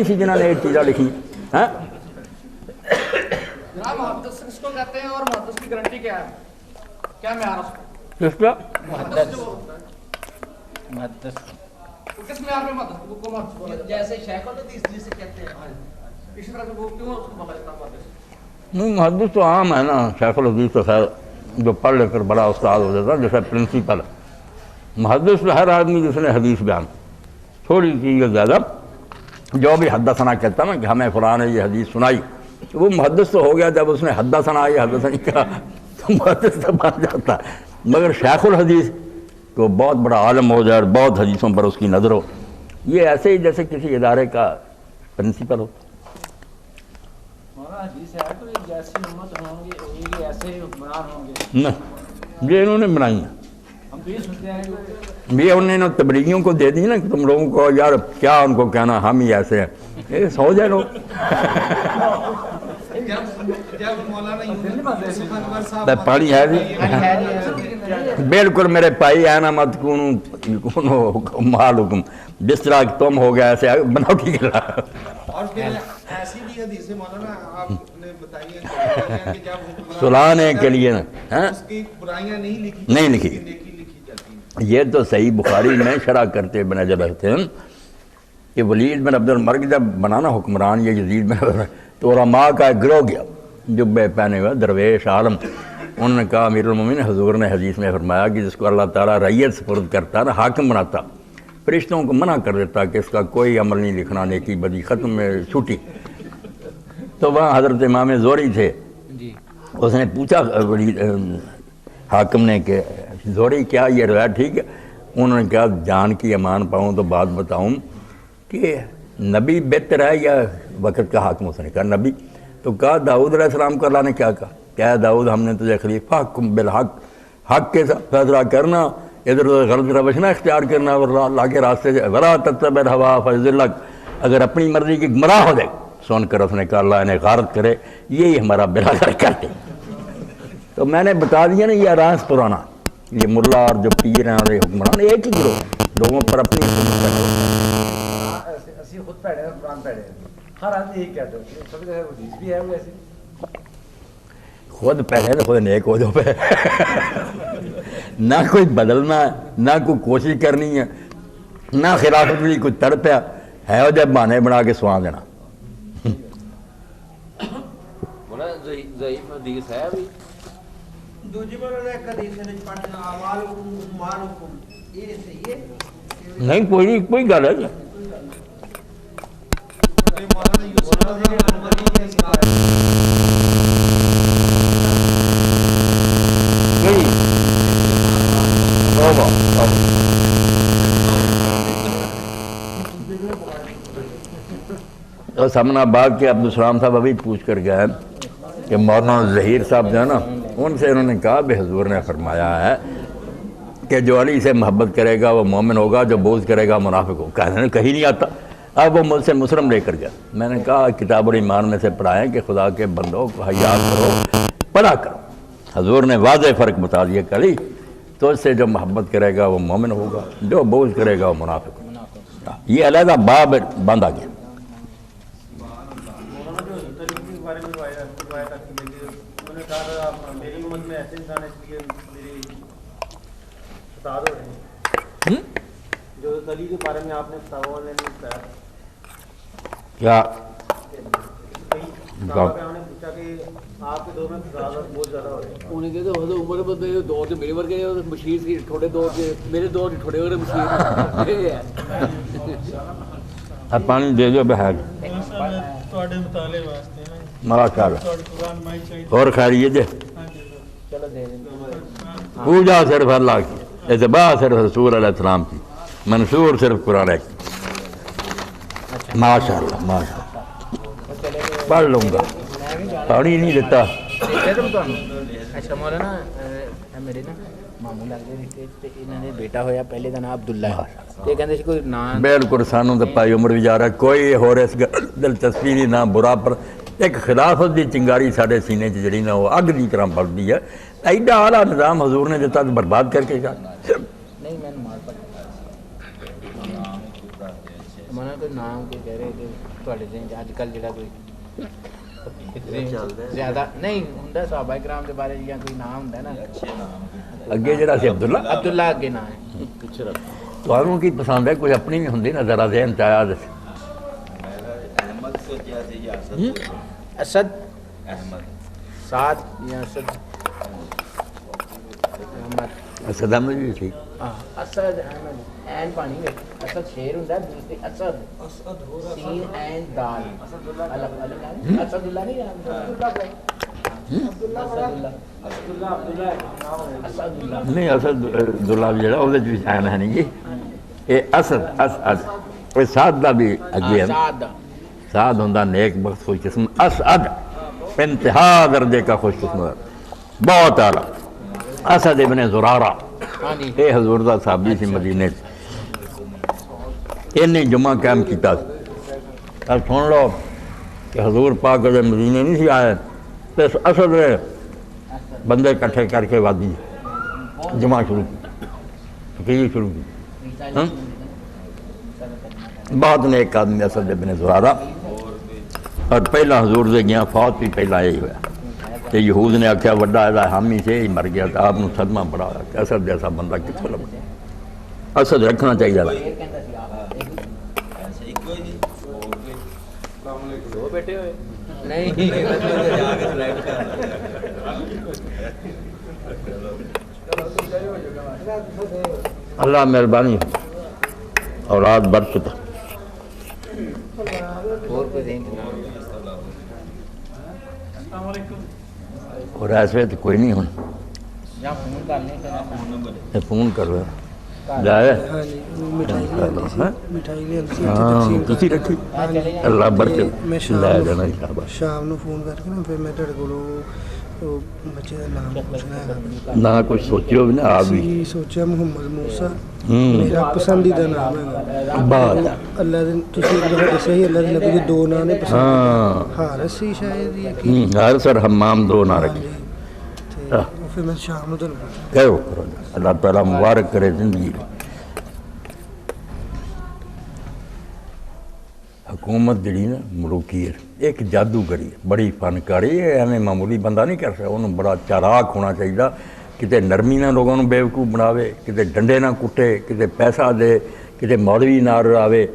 سی جنہوں نے یہ چیزیں لکھی ہیں. جناب محدث کس کو کہتے ہیں اور محدث کی گارنٹی کیا ہے؟ کیا معیار اس کا؟ کس کا محدث کس معیار میں محدث کو محدث بولا جاتا ہے؟ جیسے شیخ الحدیث جسے کہتے ہیں اسی طرح سے وہ کیوں اس کو بولا جاتا ہے محدث؟ نہیں، محدث تو عام ہے نا. شیخ الحدیث تو خیر جو پڑھ لے کر بڑا استاد ہو جاتا ہے، جیسے پرنسپل. محدث تو ہر آدمی جس نے حدیث بیان تھوڑی چیز زیادہ جو بھی حدثنا کہتا نا کہ ہمیں فلاں نے یہ حدیث سنائی، وہ محدث تو ہو گیا. جب اس نے حدثنا یہ حدثنی کہا تو محدث تو بن جاتا ہے. مگر شیخ الحدیث تو بہت بڑا عالم ہو جائے اور بہت حدیثوں پر اس کی نظر ہو، یہ ایسے ہی جیسے کسی ادارے کا پرنسپل ہو. نہیں، یہ انہوں نے بنائی ہیں. یہ انہوں نے تبلیغیوں کو دے دی نا کہ تم لوگوں کو یار کیا ان کو کہنا، ہم ہی ایسے ہیں. یہ سو جائے لوگ. پانی ہے جی بالکل میرے بھائی ہے نا. مت کونو مال حکم جس طرح تم ہو گیا ایسے بناؤ ٹھیک ہے. اور پھر ایسی بھی حدیثیں مولانا آپ نے بتائی ہیں کہ جب سلانے کے لیے نا اس کی برائیاں نہیں لکھی جاتی. یہ تو صحیح بخاری میں شرح کرتے بن حجر رہتے ہیں کہ ولید بن عبد الملک جب بنانا حکمران یہ یزید بن تو علماء کا ایک گروہ گیا جبے پہنے ہوئے درویش عالم. انہوں نے کہا امیر المومنین حضور نے حدیث میں فرمایا کہ جس کو اللہ تعالیٰ رعیت سپرد کرتا نا، حاکم بناتا، فرشتوں کو منع کر دیتا کہ اس کا کوئی عمل نہیں لکھنا، نیکی بدی ختم میں چھوٹی. تو وہاں حضرت امام زہری تھے. اس نے پوچھا حاکم نے کہ زہری کیا یہ روایت ٹھیک ہے؟ انہوں نے کہا جان کی امان پاؤں تو بات بتاؤں کہ نبی بہتر ہے یا وقت کا حاکم؟ اس نے کہا نبی. تو کہا داؤد علیہ السلام کو اللہ نے کیا کہا؟ کیا داؤد ہم نے تجھے خلیفہ حکم بالحق، حق کے ساتھ فیصلہ کرنا، ادھر ادھر غلط روش نہ اختیار کرنا، اللہ کے راستے سے ولا تتبع الہویٰ فیضلک. اگر اپنی مرضی کی گمراہ ہو جائے سن کر اس نے کہا اللہ انہیں غارت کرے، یہی ہمارا بیڑا غرق کرتے. تو میں نے بتا دیا نا یہ راز پرانا، یہ ملا اور جو پیر ہیں اور حکمران ایک ہی گروہ لوگوں پر اپنی خود پڑھے قرآن پڑھے ہر آدمی یہی کہتے ہیں حدیث بھی ہے ویسے خود پہلے تو خود نیک ہو جاؤ پہ نہ کوئی بدلنا ہے، نہ کوئی کوشش کرنی ہے، نہ خلافت بھی کوئی تڑپیا ہے اور جب بہانے بنا کے سوا دینا. ضعیف حدیث ہے ابھی دوجی مولانا ایک حدیث ہے پڑھنا اعمالکم مالکم یہ صحیح ہے نہیں کوئی گل ہے. مولانا یوسف اور سامنا باغ کے عبدالسلام صاحب ابھی پوچھ کر گئے کہ مولانا ظہیر صاحب جو ہے نا، ان سے انہوں نے کہا بے حضور نے فرمایا ہے کہ جو علی سے محبت کرے گا وہ مومن ہوگا، جو بغض کرے گا منافق ہوگا. کہنے نے کہیں نہیں آتا. اب وہ مجھ سے مسلم لے کر گیا. میں نے کہا کتاب الایمان میں سے پڑھائیں کہ خدا کے بندوں کو حیا کرو، پڑھا کرو. حضور نے واضح فرق بتا دیا کہ علی تو اس سے جو محبت کرے گا وہ مومن ہوگا، جو بغض کرے گا وہ منافق ہوگا. یہ علیحدہ باب باندھا گیا. جو علی کے بارے میں آپ نے کیا پوچھا کہ آپ کے دور میں بہت زیادہ ہو رہے ہیں. انہیں کہتے ہیں عمر دور سے میرے ورگے مشیر کی تھوڑے دور سے میرے دور سے تھوڑے ورگے مشیر. اب پانی دے دو بہار ماشاء اللہ. اور خیریت ہے؟ پوجا صرف اللہ کی، اتباع صرف رسول علیہ السلام کی، منصور صرف قرآن کی. ماشاء اللہ ماشاء اللہ. پڑھ لوں گا، پانی نہیں دیتا. اچھا مولانا میرے نا ماموں لگتے رشتے تے انہوں نے بیٹا ہویا پہلے دا نام عبداللہ ہے. یہ کہتے ہیں کوئی نام بالکل سانوں تو پائی عمر بھی جا رہا ہے. کوئی ہو رہا اس دلچسپی نہیں، نہ برا. پر ایک خلافت دی چنگاری ساڑھے سینے چ جڑی نہ وہ اگ دی طرح بڑھتی ہے. ایڈا اعلیٰ نظام حضور نے دیتا تو برباد کر کے جا. نہیں میں نماز پڑھتا ہوں. مولانا کوئی نام کوئی کہہ رہے تھے ਤੁਹਾਡੇ ਦੇ ਅੱਜ ਕੱਲ੍ਹ ਜਿਹੜਾ ਕੋਈ ਜ਼ਿਆਦਾ ਨਹੀਂ ਹੁੰਦਾ ਸਹਾਬਾ ਇਕਰਾਮ ਦੇ ਬਾਰੇ ਜਾਂ ਕੋਈ ਨਾਮ ਹੁੰਦਾ ਨਾ ਅੱਗੇ ਜਿਹੜਾ ਸੀ ਅਬਦੁੱਲਾ ਅਬਦੁੱਲਾ ਅੱਗੇ ਨਾਂ ਹੈ ਪਿੱਛੇ ਰੱਖ ਤੁਹਾਨੂੰ ਕੀ ਪਸੰਦ ਹੈ ਕੋਈ ਆਪਣੀ ਵੀ ਹੁੰਦੀ ਨਾ ਜ਼ਰਾ ਜ਼ਹਿਨ ਚ ਆਇਆ ਦੱਸ احمد سوچا سی یا اسد اسد احمد سعد یا اسد احمد اسد احمد بھی ٹھیک اسد احمد این پانی میں اسد شیر ہوں دوسری اسد سین این دال اسد اللہ نہیں نہیں اسد عبداللہ بھی جڑا وہ بھی شان ہے نہیں جی یہ اسد اسد یہ سعد دا بھی اگے ہے سعد سعد ہوندا نیک بخت خوش قسم اسعد انتہا درجے کا خوش قسم بہت اعلیٰ اسد ابن زرارہ ہاں جی یہ حضور دا صحابی سی مدینے سے انہیں جمعہ قائم کیتا اب سن لو کہ حضور پاک جب مدینے نہیں سی آئے تو اس اسد نے بندے اکٹھے کر کے وادی جمعہ شروع کی فقیر شروع کی بہت نیک آدمی اسد ابن زرارہ اور پہلا حضور سے گیا فوت بھی پہلا یہی ہوا کہ یہود نے آخیا وڈا ہے حامی سے ہی مر گیا تو آپ نے صدمہ پڑا کہ اسد جیسا بندہ کتوں لگا اسد رکھنا چاہیے ایسے ایک کوئی نہیں دو بیٹے ہوئے نہیں جا کے سلیکٹ کر اللہ مہربانی اولاد برکت اور کوئی دیں گے اور ایسے تو کوئی نہیں ہوں یا فون کر لیں یہ فون کر رہے جائے ہاں کسی رکھی اللہ برکت میں لے جانا انشاءاللہ شام نو فون کر کے نا پھر میں تیرے کولوں بچے کا نام پوچھنا ہے نہ کچھ سوچیو بھی نا آپ بھی اسی سوچا محمد موسیٰ میرا پسندیدہ نام ہے بات اللہ دن تسی دسیا ہی اللہ دن نبی کے دو نام نے پسند ہاں حارث سی شاید یہ کہ ہر سر حمام دو نہ رکھے پھر میں شام نو تینوں پوچھنا کہو کرو اللہ تعالیٰ مبارک کرے زندگی حکومت جڑی نا ملوکی ہے ایک جادوگری ہے بڑی فنکاری ہے ایویں معمولی بندہ نہیں کر سکتا انہوں بڑا چالاک ہونا چاہیے کتے نرمی نہ لوگوں کو بیوقوف بناوے کتے ڈنڈے نہ کٹے کتے پیسہ دے کتے مولوی نہ راوے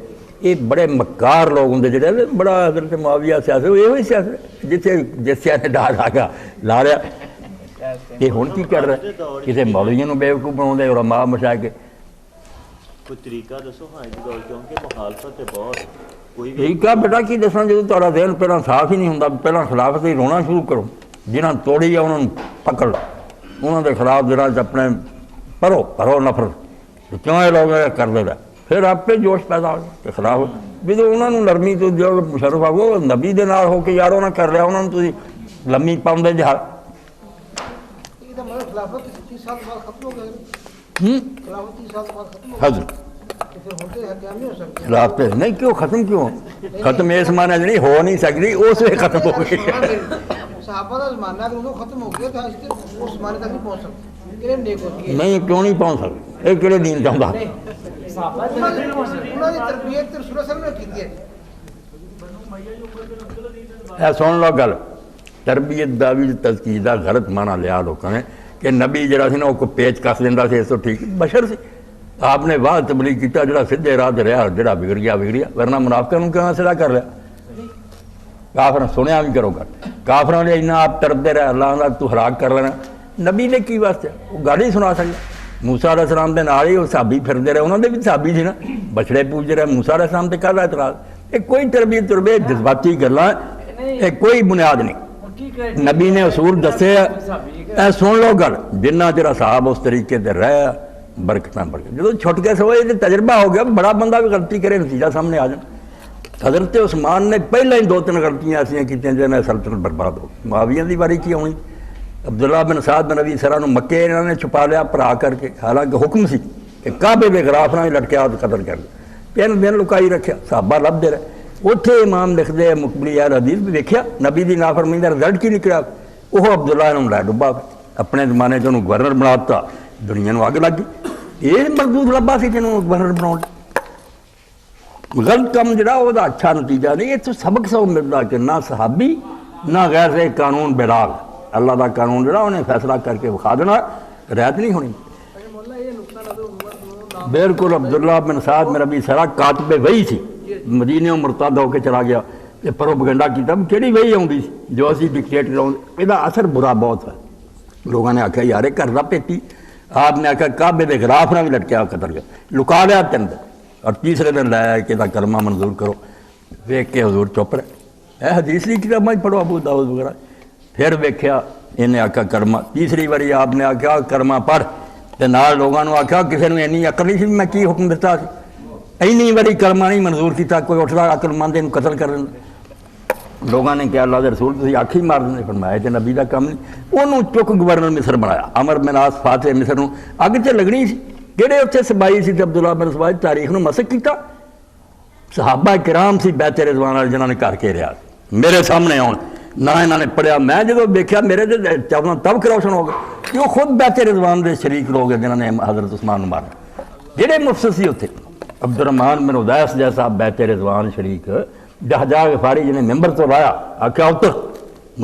یہ بڑے مکار لوگ ہوں جڑے بڑا حضرت معاویہ سیاست یہ وہی سیاست جتنے جس سیاست ڈال آ گیا لا رہا یہ ہوں کی کر رہا کسی مولویوں بیوقوف بنا اور ماں مشا کے کوئی طریقہ دسو ہاں جی دور کیونکہ مخالفت ہے بہت کوئی بھی ٹھیک ہے بیٹا کی دساں جدوں تہاڈا ذہن پہلاں صاف ہی نہیں ہوندا پہلاں خلافت ہی رونا شروع کرو جنہاں توڑی ہے انہوں پکڑ لو انہوں دے خلاف دراں چ اپنے پرو نفرت کیوں یہ لوگ کر دے رہا پھر آپ پہ جوش پیدا ہو کہ خلاف بھی تو انہوں نے نرمی تو جو مشرف آ وہ نبی دے نال ہو کے یار انہوں نے کر لیا انہوں نے تسی لمی پاؤندے جہاز یہ تو مطلب خلافت 30 سال بعد ختم ہو گیا خلافت 30 سال بعد ختم ہو حضر گیا پھر ہوتے ہیں کیا نہیں ہو سکتے خلافت نہیں کیوں ختم کیوں ختم اس معنی نہیں ہو نہیں سکتی اس سے ختم ہو گئی صحابہ کا زمانہ اگر انہوں ختم ہو گیا تو اس زمانے تک نہیں پہنچ سکتے کریم نیک ہوتی ہے نہیں کیوں نہیں پہنچ سکتے یہ کہڑے دین چاہتا انہوں نے تربیت رسول صلی اللہ علیہ وسلم نے کی ہے اے سن لو گل تربیت دا بھی تزکیہ دا غلط معنی لیا لوگوں نے کہ نبی جڑا سی نا وہ پیچ کس دینا سی اس تو ٹھیک بشر سی آپ نے واہ تبلیغ کیتا جڑا سیدھے راہ تے رہا جڑا بگڑ گیا ورنہ منافقاں نوں کیوں سلا کر لیا کافر سنیا بھی کرو گل کافراں نے اتنا آپ ترتے رہے اللہ دا تو ہلاک کر لینا نبی نے کی واسطے وہ گل ہی سنا سکتا موسیٰ علیہ السلام دے نال ہی وہ صحابی پھردے رہے انہوں نے بھی صحابی سی نا بچڑے پوجتے رہے موسیٰ علیہ السلام تے کہدا اعتراض یہ کوئی تربیت جذباتی گلاں یہ کوئی بنیاد نہیں نبی نے اصول دسے اے سن لو گل جنہ چر صاحب اس طریقے تے رہے برکتاں بڑھ گئی جدوں چھٹ کے سوئے تے تجربہ ہو گیا بڑا بندہ بھی غلطی کرے نتیجہ سامنے آ جائے حضرت عثمان نے پہلے ہی 2-3 غلطیاں ایسا کی جنہیں سلطنت برباد ہو معاویہ دی باری کی ہونی عبداللہ بن سعد بن ابی سرا نو مکے انہوں نے چھپا لیا پڑھا کر کے حالانکہ حکم سی کہ کعبے دے غلاف نہ لٹکیا تو قتل کر لیا 3 دن لکائی رکھیا صحابہ لبدے رہے اتنے امام لکھتے مقبلی اہل حدیث بھی دیکھیا نبی دی نافرمانی دا رزلٹ کی نکلا وہ عبداللہ نے لے ڈبا اپنے زمانے چ گورنر بنا دیتا دنیا نو اگ لگ گئی یہ مردود لبا سی جنہوں گورنر بنا غلط کام جڑا وہ اچھا نتیجہ نہیں. یہ تو سبق سب ملتا کہ نہ صحابی نہ غیر سے قانون بیراغ اللہ دا قانون جڑا انہیں فیصلہ کر کے بخا دینا رعایت نہیں ہونی. بالکل عبداللہ بن سعد میرا بھی سارا کاتب وہی سی مدینے مرتد ہو کے چلا گیا یہ پروپیگنڈا کیتا کہڑی وہی آؤں جو اسی ڈکٹیٹر آؤں یہ اثر برا بہت ہے. لوگوں نے آخیا یار کرنا پیتی آپ نے آخیا کعبے دے غلاف نہ بھی لٹکیا قتل گیا لکا لیا 3 دن اور تیسرے دن لایا کہ کلمہ منظور کرو ویک کے حضور چپ رہے حدیث لی کتابیں پڑھو ابو داؤد وغیرہ. پھر ویکھیا انہیں آخیا کلمہ تیسری باری آپ نے آخیا کلمہ پڑھ تے نال لوگاں نوں آخیا کسی نے اینی عقل نہیں سی میں کی حکم دیتا سی اینی باری کلمہ نہیں منظور کیتا کوئی اٹھدا عقل مند اینوں قتل کر دینا. لوگوں نے کہا اللہ دے رسول تسی آنکھ ہی مار دیں فرمایا تے نبی دا کام نہیں. انہوں چک گورنر مصر بنایا عمر بن عاص فاتح مصر نوں اگ تے لگنی سی کہڑے اتنے سبائی سی تے عبداللہ بن سبائی تاریخ نوں مسخ کیتا. صحابہ کرام سی بیت رضوان والے جنہاں نے کر کے رہا میرے سامنے آن نہ انہوں نے پڑھیا میں جدوں دیکھا میرے تے چاہنا تب کروشن ہو گیا کہ وہ خود بیت رضوان دے شریک لوگ ہیں جنہوں نے حضرت عثمان نوں مارا جہے مفسد سی اتنے عبد الرحمن بن ادیس جیسا بیت رضوان شریک جہجا غفاری جنہیں ممبر تو لایا آخیا اتر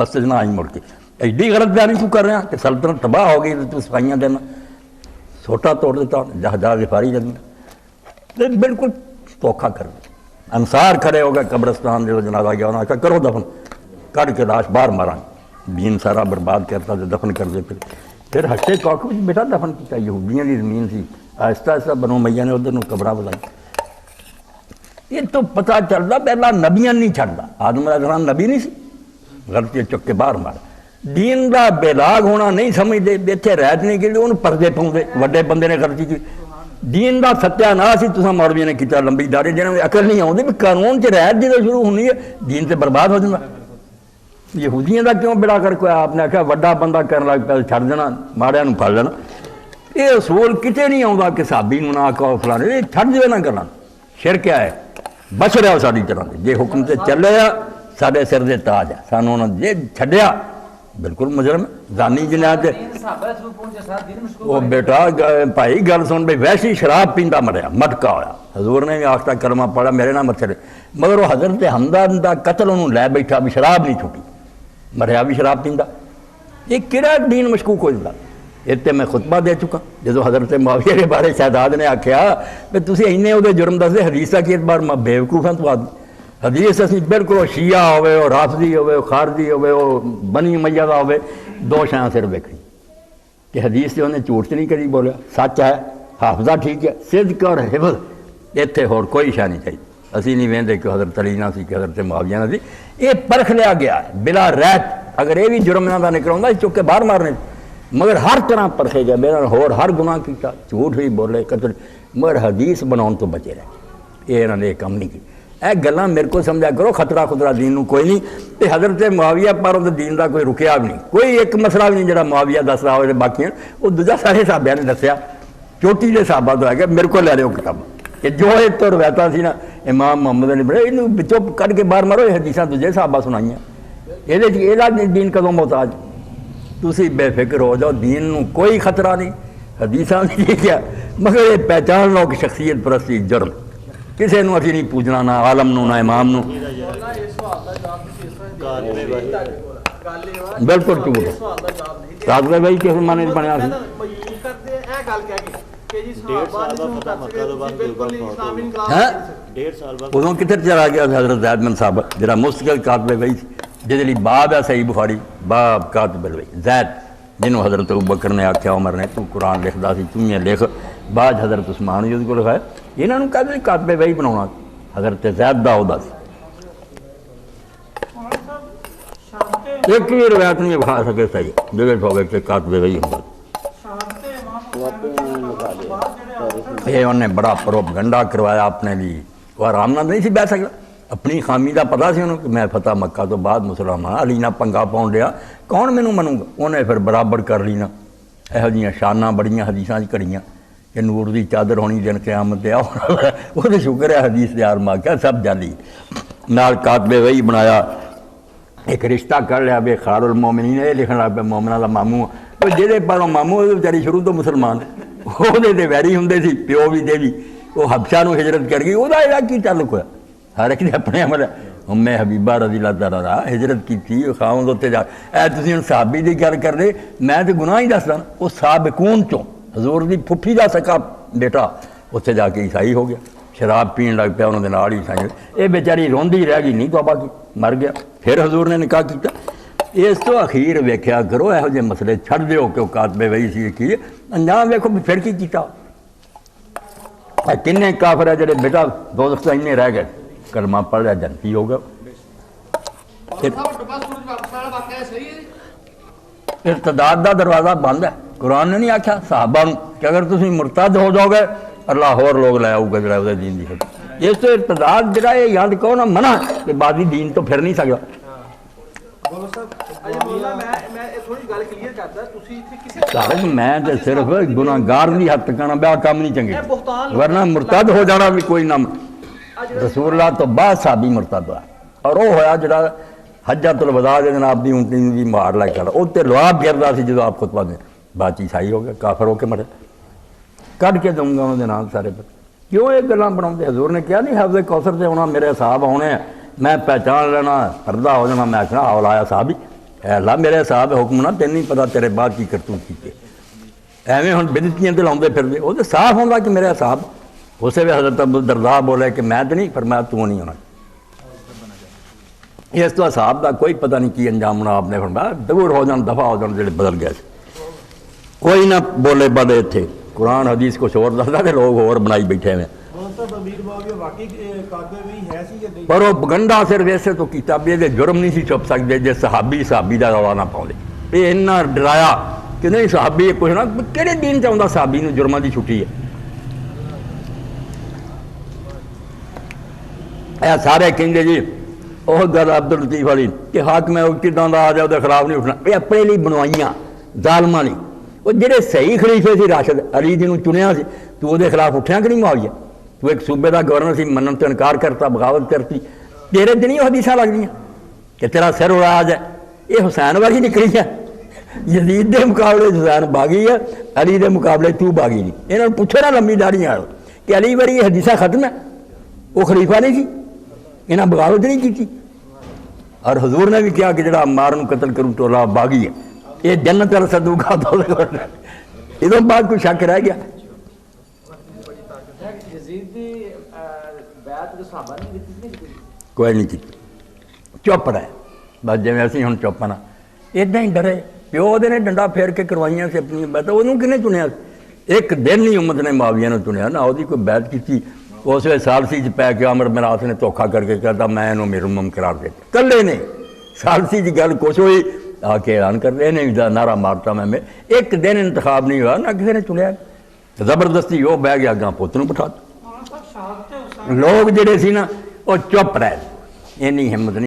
مسجد نہ آئی مڑ کے ایڈی غلط بیانی تو کر رہے ہیں کہ سلطنت تباہ ہو گئی تو صفائیاں دینا سوٹا توڑ دیتا جہجا غفاری جدی بالکل دھوکھا کر دیا. انصار کھڑے ہو گئے قبرستان جو جنازہ گیا انہوں نے کہا کرو دفن کٹ کے لاش باہر مارا دین سارا برباد کرتا تو دفن کر دے پھر ہٹے کوک بیٹا دفن کیا یہودیاں کی زمین سی آہستہ آہستہ بنو میاں نے ادھر قبرہ بلائی. یہ تو پتہ چلتا پہلا نبیاں نہیں چھڑتا آدم علیہ السلام نبی نہیں سی غلطی چک کے باہر مارا دین دا بےلاگ ہونا نہیں سمجھتے اتنے رہت نہیں کہ انہوں پردے پاؤں وڈے بندے نے غلطی کی دین دا ستیا نہ سی تساں مولویوں نے کیتا لمبی داڑھی جنہوں عقل نہیں آتی بھی قانون چ رعایت جدوں شروع ہونی ہے دین تے برباد ہو جاتا. یہودیاں دا کیوں بیڑا کر کوئی آپ نے آخیا وڈا بندہ کرن لگ پیا چھڑ دینا ماڑیاں نوں پھڑ لینا. یہ اصول کتے نہیں آتا کہ صحابی نوں نہ کہو فلانے چھڑ دے نہ کرنا شرک کیا ہے بچ رہا ساری طرح سے جے حکم سے چلے سارے سر دے تاج ہے سانوں نے جے چھڈیا بالکل مجرم زانی جنایت وہ بیٹا بھائی گل سن بھائی ویسی شراب پیندا مریا مٹکا ہوا حضور نے بھی آخر کلمہ پڑھا میرے نہ مچھرے مگر وہ حضرت حمزہ دا قتل انہوں لے بیٹھا بھی شراب نہیں چھوٹی مریا بھی شراب پیندا. یہ کہڑا دین مشکوک ہو جاتا. اتنے میں خطبہ دے چکا جدو حضرت معاویہ کے بارے شہزاد نے آخیا کہ تسی اینے وہ جرم دستے حدیث کی اعتبار میں بیوقوف ہیں تو آدمی حدیث اسی بالکل شیعہ ہوئے اور رافضی ہوئے خارجی ہوئے اور بنی امیہ دا ہوئے دو شاں صرف دیکھنی کہ حدیث سے انہیں جھوٹ نہیں کری بولیا سچ ہے حافظہ ٹھیک ہے صدق اور حفظ اتنے اور کوئی شاہ نہیں چاہیے. اسی نہیں وہدے کہ حضرت علی نہ سی کہ حضرت معاویہ نہ سی یہ پرکھ لیا گیا ہے بلا رہت اگر یہ بھی جرم نہ نکل آتا چک کے باہر مارنے مگر ہر طرح پرکھے گیا میرا ہور ہر گناہ کیتا جھوٹ بھی بولے قتل مگر حدیث بناؤ تو بچے رہے یہ انہوں نے یہ کام نہیں کی. اے گلاں میرے کو سمجھا کرو خطرہ خطرہ دین نو کوئی نہیں تے حضرت معاویہ پر تو دین دا کوئی رکیا بھی نہیں کوئی ایک مسئلہ بھی نہیں جڑا معاویہ دس رہا ہوئے باقی وہ دوجا سارے صحابہ نے دسیا چوٹی دے صحابہ تو ہے کہ میرے کو لے رہے ہو کتاب کہ جو ایک تو روایتاں سی نا امام محمد علی بڑے انہوں بچوں کٹ کے باہر مارو یہ حدیثاں دوجے صحابہ سنائیاں یہ دین کدوں محتاج تسی بے فکر ہو جاؤ دین نو کوئی خطرہ نہیں حدیثاں نہیں کیا مگر یہ پہچان لو کہ شخصیت پرستی جرم کسی نو اسی نہیں پوجنا نہ عالم نو نہ امام نو بالکل جھوٹ رات بھائی کس معنی بنیا سی 1.5 سال بعد ادوں کتنے چلا گیا حضرت زید بن ثابت جہاں مستقل کاتب بھائی جہد لی باب ہے صحیح بخاری باب کاتب بھائی زید جنہوں حضرت ابوبکر نے آخیا عمر نے تو قرآن لکھدا سی تم یہ لکھ بعد حضرت عثمان نے کو لکھایا انہوں نے کہا کاتب بھائی بناؤنا حضرت زید دا عہدہ سی ایک بھی روایت نہیں بخا سکے صحیح جگہ ہو گئے کہ کاتب بھائی ہوں یہ انہیں بڑا پروپیگنڈا کروایا اپنے لیے وہ آرام نہ نہیں سی بہ سکتا اپنی خامی دا پتا سی انہوں کہ میں فتح مکہ تو بعد مسلمان علی نہ پنگا پاؤں لیا کون مینوں منوں گا انہیں پھر برابر کر لینا یہو جیاں شاناں بڑیاں حدیثاں کڑیاں کہ نور دی چادر ہونی دن قیامت دیا وہ تو شکر ہے حدیث یار ماں کیا سب جالی نال کاتب وہی بنایا ایک رشتہ کر لیا بے خار المومنین یہ لکھن لگ پیا مومناں دا ماموں وہ جہدے پالوں ماموں وہ بیچاری شروع تو مسلمان وہ ویری ہوں سی پیو بھی دے بھی وہ حبشہ نو ہجرت کر گئی، وہدا یہ کی تعلق ہوا؟ ہر ایک نے اپنے عمل ہے۔ ام حبیبہ رضی اللہ تعالیٰ عنہ ہجرت کی تھی خاوند اتنے جا تسی ہن صحابی دی گل کر دے، میں تو گناہ ہی دسدا، وہ سابقون چوں حضور دی پھپھی دا سکا بیٹا اتنے جا کے عیسائی ہو گیا، شراب پین لگ پیا انہوں نے نال عیسائی، یہ بیچاری روندی رہ گئی نہیں توبہ کی، مر گیا، پھر حضور نے نکاح کیتا۔ اس تو اخیر ویکھیا کرو یہو جہے مسئلے چھڈ دیو کہ کاتبے وہی سی کی انجام ویکھو پھر کی کیتا۔ کنے کافر ہے جڑے بیٹا دوزخ انہیں رہ گئے، کلمہ پڑھ لیا جنتی ہو گیا۔ ارتداد دا دروازہ بند ہے، قرآن نے نہیں آکھا صحابہ کہ اگر تسی مرتد ہو جاؤ گے اللہ اور لوگ لے آؤ گا جڑا وہ دین دی خدمت۔ اس تو ارتداد جڑا ہے یاد کہو نا منع کہ بعدی دین تو پھر نہیں سکتا۔ میں تے صرف گناہگار دی حد تک کہنا بیا کام نہیں چنگے، ورنہ مرتد ہو جانا بھی کوئی نہ۔ رسول اللہ تو بعد صحابی مرتد ہوا، اور وہ ہویا جڑا حجۃ الوداع دے جناب دی اونٹی دی مار لے کر او تے لواب پھردا سی جدوں آپ خطبہ دے، بعد عیسائی ہو گیا، کافر ہو کے مرے۔ کڈ کے دوں گا انہاں دے نام سارے پتہ کیوں یہ گلاں بناؤندے؟ حضور نے کہا نہیں حوض کوثر سے ہونا میرے صحابہ ہونے ہیں، میں پہچان لینا پردہ ہو جانا، میں آخنا اولایا صحابی، اے اللہ میرے صاحب حکم نہ تین نہیں پتا تیرے بعد کی کرتوت کی ایویں ہوں بدتیاں تو لاؤندے پھر دے، وہ تو صاف ہوگا کہ میرے صاحب۔ اسے بھی حضرت ابو الدرداء بولے کہ میں تو نہیں، فرمایا تو نہیں ہونا۔ اس تو صاحب کا کوئی پتہ نہیں کی انجام ہونا، آپ نے فرمایا دور ہو جان دفع ہو جان جڑے بدل گئے تھے، کوئی نہ بولے بدے تھے، قرآن حدیث کچھ اور دستا کہ لوگ اور بنائی بیٹھے ہوئے۔ پر وہ پگنڈا صرف ایسے تو کیتا بھی یہ جرم نہیں سی چھپ سکتے جی صحابی دا روا نہ پاؤں دے، یہ اتنا ڈرایا کہ نہیں صحابی کچھ نہ کہڑے دین چاہتا صحابی نے جرماں دی چھٹی ہے۔ اے سارے کہیں جی وہ گل عبد اللطیف والی کہ حاکم ہے کداں دا آ جائے وہ خلاف نہیں اٹھنا، یہ اپنے لیے بنوائیاں ظالماں نہیں۔ وہ جہے صحیح خلیفے سی راشد علی جنوں چنیا سی تو وہ خلاف اٹھیا کہ نہیں معاویہ؟ تو ایک صوبے کا گورنر سی منن تو انکار کرتا، بغاوت کرتی، تیرے دن ہی وہ حدیثاں لگ دیا کہ تیرا سر اڑایا جائے۔ یہ حسین والی نکلی ہے، یزید دے مقابلے حسین باغی ہے، علی دے مقابلے تو باغی نہیں۔ انہوں نے پوچھو نا لمبی داڑھی والوں کہ علی والی یہ حدیثاں ختم ہے، وہ خلیفہ نہیں سی، انہیں بغاوت نہیں کی۔ اور حضور نے بھی کیا کہ جڑا عمار نو قتل کروں تو اللہ باغی ہے، یہ جنت والا صدو کا تو ادھر بعد کوئی شک رہ گیا؟ کوئی نہیں کی، چپ رہے بس، جی اسی ہوں چپ نا ادھا ہی ڈرے۔ پیو دے نے ڈنڈا پھیر کے کروائیاں سے اپنی بیعت، انہوں کنے چنیا؟ ایک دن ہی امت نے معاویہ نے چنیا نہ وہ کوئی بیعت کی۔ اس ویلے سالسی پی کے عمر بن عاص نے دھوکھا کر کے کہتا میں انہوں میرے امم قرار دیتا، کلے نے سالسی کی گل کچھ ہوئی آ کے اعلان کر دے نہیں نعرہ مارتا میں ایک دن انتخاب نہیں ہوا، نہ کسی نے چنیا، زبردستی وہ بہ گیا گاں پوت نو بٹھا۔ لوگ جڑے سی نا وہ چپ رہے، اینی ہمت نہیں۔